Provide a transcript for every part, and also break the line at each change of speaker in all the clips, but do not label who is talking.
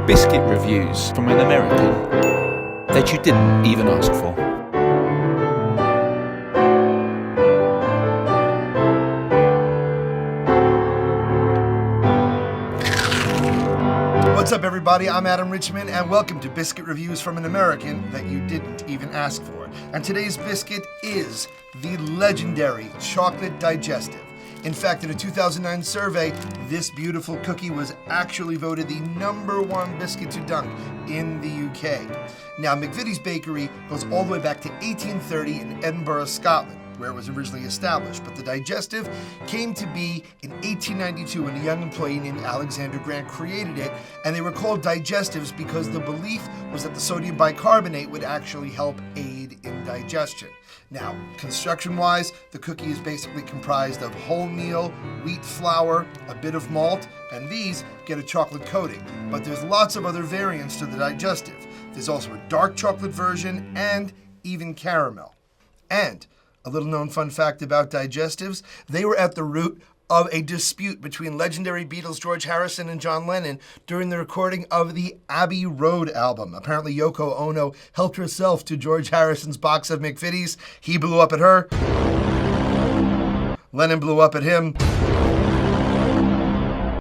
Biscuit reviews from an American that you didn't even ask for.
What's up, everybody? I'm Richman, and welcome to Biscuit Reviews from an American that you didn't even ask for. And today's biscuit is the legendary Chocolate Digestive. In fact, in a 2009 survey, this beautiful cookie was actually voted the #1 biscuit to dunk in the UK. Now, McVitie's Bakery goes all the way back to 1830 in Edinburgh, Scotland, where it was originally established. But the digestive came to be in 1892 when a young employee named Alexander Grant created it, and they were called digestives because the belief was that the sodium bicarbonate would actually help aid in digestion. Now, construction-wise, the cookie is basically comprised of wholemeal, wheat flour, a bit of malt, and these get a chocolate coating. But there's lots of other variants to the digestive. There's also a dark chocolate version and even caramel. And a little known fun fact about digestives, they were at the root of a dispute between legendary Beatles George Harrison and John Lennon during the recording of the Abbey Road album. Apparently Yoko Ono helped herself to George Harrison's box of McVitie's. He blew up at her. Lennon blew up at him.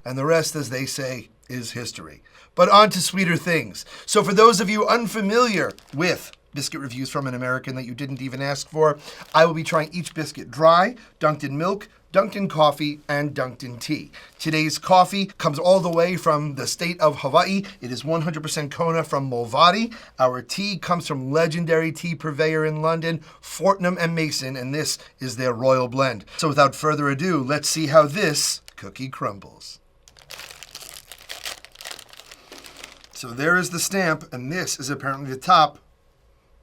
And the rest, as they say, is history. But on to sweeter things. So for those of you unfamiliar with Biscuit Reviews from an American that you didn't even ask for, I will be trying each biscuit dry, dunked in milk, dunked in coffee, and dunked in tea. Today's coffee comes all the way from the state of Hawaii. It is 100% Kona from Mulvady. Our tea comes from legendary tea purveyor in London, Fortnum and Mason, and this is their royal blend. So without further ado, let's see how this cookie crumbles. So there is the stamp, and this is apparently the top.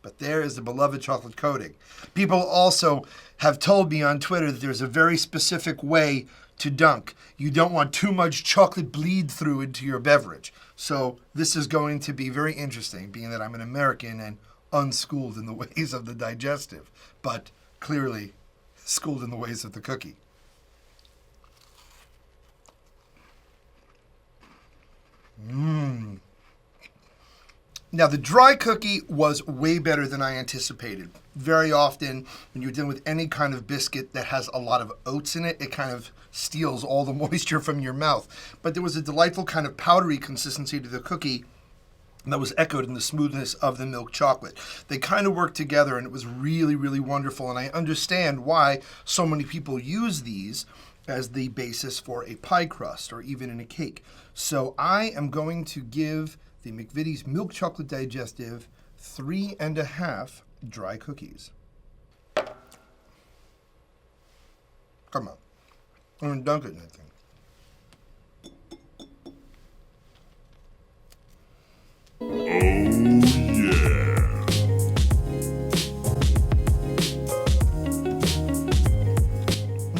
But there is the beloved chocolate coating. People also have told me on Twitter that there's a very specific way to dunk. You don't want too much chocolate bleed through into your beverage. So this is going to be very interesting, being that I'm an American and unschooled in the ways of the digestive, but clearly schooled in the ways of the cookie. Now, the dry cookie was way better than I anticipated. Very often, when you're dealing with any kind of biscuit that has a lot of oats in it, it kind of steals all the moisture from your mouth. But there was a delightful kind of powdery consistency to the cookie that was echoed in the smoothness of the milk chocolate. They kind of worked together, and it was really, really wonderful. And I understand why so many people use these as the basis for a pie crust or even in a cake. So I am going to give the McVitie's Milk Chocolate Digestive 3.5 dry cookies. Come on. I'm going to dunk it in that thing.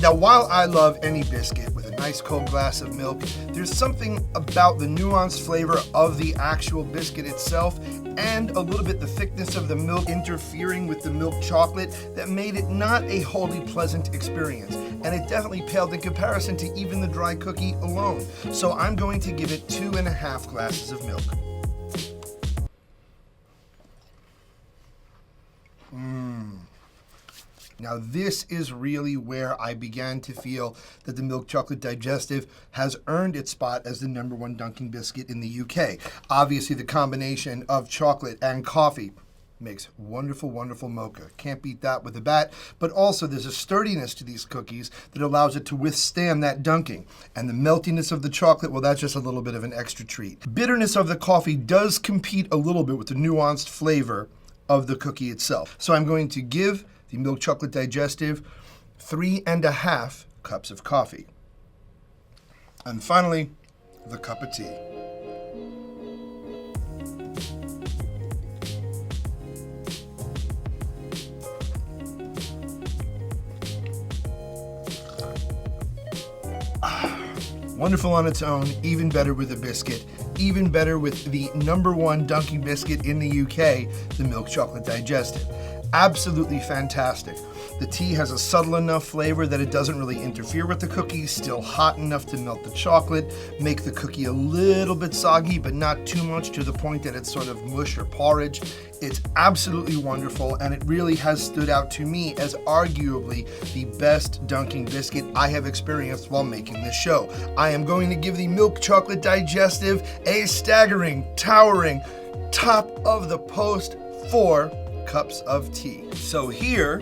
Now, while I love any biscuit with a nice cold glass of milk, there's something about the nuanced flavor of the actual biscuit itself and a little bit the thickness of the milk interfering with the milk chocolate that made it not a wholly pleasant experience. And it definitely paled in comparison to even the dry cookie alone. So I'm going to give it 2.5 glasses of milk. Now, this is really where I began to feel that the Milk Chocolate Digestive has earned its spot as the #1 dunking biscuit in the UK. Obviously, the combination of chocolate and coffee makes wonderful, wonderful mocha. Can't beat that with a bat. But also, there's a sturdiness to these cookies that allows it to withstand that dunking. And the meltiness of the chocolate, well, that's just a little bit of an extra treat. Bitterness of the coffee does compete a little bit with the nuanced flavor of the cookie itself. So I'm going to give the Milk Chocolate Digestive 3.5 cups of coffee. And finally, the cup of tea. Wonderful on its own, even better with a biscuit, even better with the #1 dunking biscuit in the UK, the Milk Chocolate Digestive. absolutely fantastic. The tea has a subtle enough flavor that it doesn't really interfere with the cookie, still hot enough to melt the chocolate, make the cookie a little bit soggy, but not too much to the point that it's sort of mush or porridge. It's absolutely wonderful, and it really has stood out to me as arguably the best dunking biscuit I have experienced while making this show. I am going to give the Milk Chocolate Digestive a staggering, towering, top of the post 4 cups of tea. So here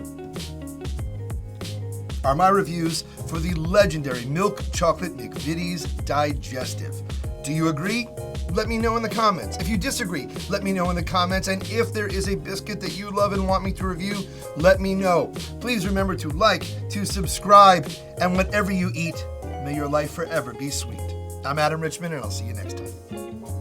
are my reviews for the legendary Milk Chocolate McVitie's Digestive. Do you agree? Let me know in the comments. If you disagree, let me know in the comments. And if there is a biscuit that you love and want me to review, let me know. Please remember to like, to subscribe, and whatever you eat, may your life forever be sweet. I'm Adam Richman, and I'll see you next time.